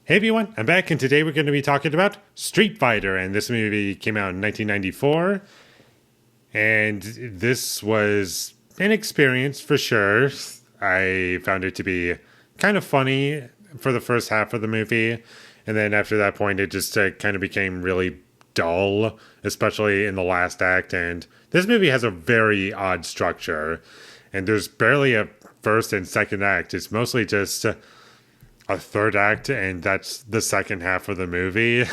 Hey everyone, I'm back and today we're going to be talking about Street Fighter, and this movie came out in 1994, and this was an experience for sure. I found it to be kind of funny for the first half of the movie, and then after that point it just kind of became really dull, especially in the last act, and this movie has a very odd structure, and there's barely a first and second act. It's mostly just a third act, and that's the second half of the movie.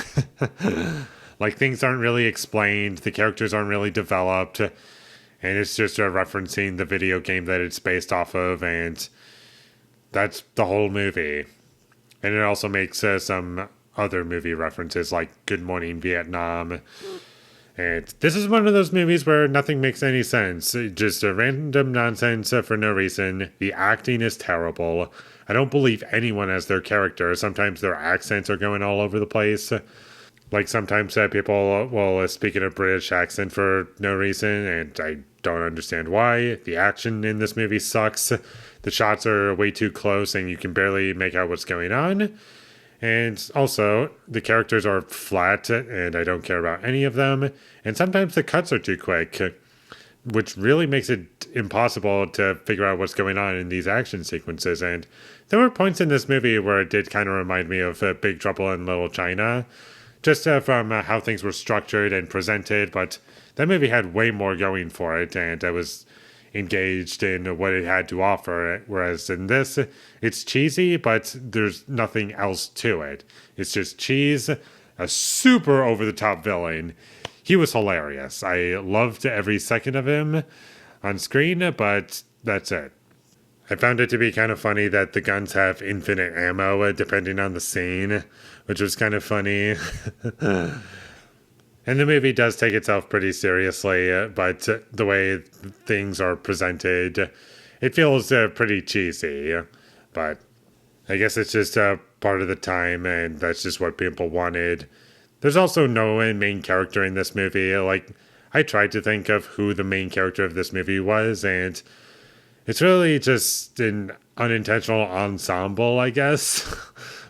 Like, things aren't really explained, the characters aren't really developed, and it's just referencing the video game that it's based off of, and that's the whole movie. And it also makes some other movie references like Good Morning Vietnam. And this is one of those movies where nothing makes any sense. Just a random nonsense for no reason. The acting is terrible. I don't believe anyone as their character. Sometimes their accents are going all over the place. Like sometimes people will speak in a British accent for no reason, and I don't understand why. The action in this movie sucks. The shots are way too close, and you can barely make out what's going on. And also, the characters are flat, and I don't care about any of them. And sometimes the cuts are too quick, which really makes it impossible to figure out what's going on in these action sequences. And there were points in this movie where it did kind of remind me of Big Trouble in Little China, just from how things were structured and presented. But that movie had way more going for it, and I was engaged in what it had to offer. Whereas in this, it's cheesy, but there's nothing else to it. It's just cheese, a super over the top villain. He was hilarious. I loved every second of him on screen, but that's it. I found it to be kind of funny that the guns have infinite ammo depending on the scene, which was kind of funny. And the movie does take itself pretty seriously, but the way things are presented, it feels pretty cheesy. But I guess it's just part of the time, and that's just what people wanted. There's also no main character in this movie. Like, I tried to think of who the main character of this movie was, and it's really just an unintentional ensemble, I guess.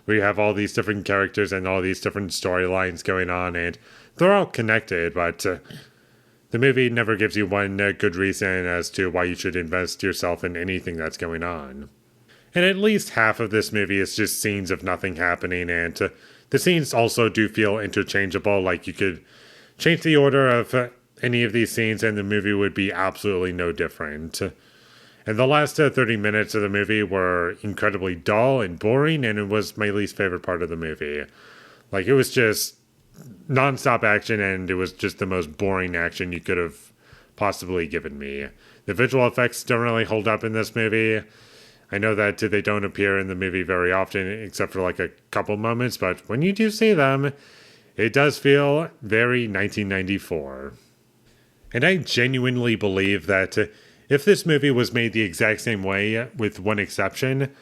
We have all these different characters and all these different storylines going on, and they're all connected, but the movie never gives you one good reason as to why you should invest yourself in anything that's going on. And at least half of this movie is just scenes of nothing happening, and the scenes also do feel interchangeable. Like, you could change the order of any of these scenes and the movie would be absolutely no different. And the last 30 minutes of the movie were incredibly dull and boring, and it was my least favorite part of the movie. Like, it was just nonstop action, and it was just the most boring action you could have possibly given me. The visual effects don't really hold up in this movie. I know that they don't appear in the movie very often, except for like a couple moments, but when you do see them, it does feel very 1994. And I genuinely believe that if this movie was made the exact same way, with one exception,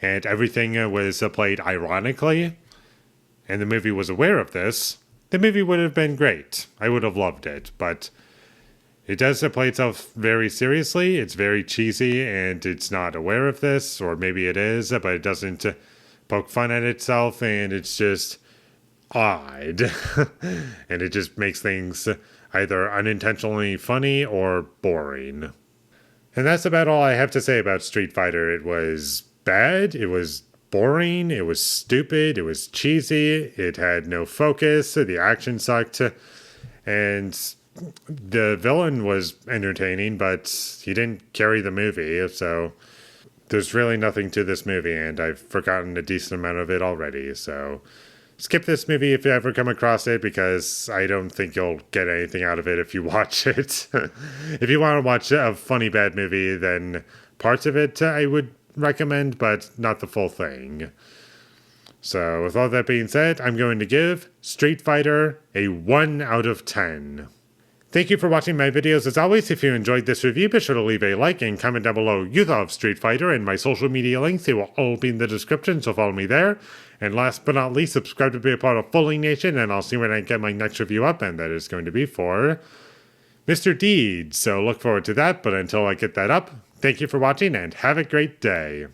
and everything was played ironically, and the movie was aware of this, the movie would have been great. I would have loved it, but it does play itself very seriously. It's very cheesy, and it's not aware of this, or maybe it is, but it doesn't poke fun at itself, and it's just odd. And it just makes things either unintentionally funny or boring. And that's about all I have to say about Street Fighter. It was bad, it was boring, it was stupid, it was cheesy, it had no focus, the action sucked, and the villain was entertaining, but he didn't carry the movie, so there's really nothing to this movie, and I've forgotten a decent amount of it already, so skip this movie if you ever come across it, because I don't think you'll get anything out of it if you watch it. If you want to watch a funny bad movie, then parts of it I would recommend, but not the full thing. So with all that being said, I'm going to give Street Fighter a 1 out of 10. Thank you for watching my videos. As always, if you enjoyed this review, be sure to leave a like and comment down below you thought of Street Fighter, and my social media links, they will all be in the description, so follow me there. And last but not least, subscribe to be a part of Foley Nation, and I'll see when I get my next review up, and that is going to be for Mr. Deeds. So look forward to that, but until I get that up, thank you for watching, and have a great day.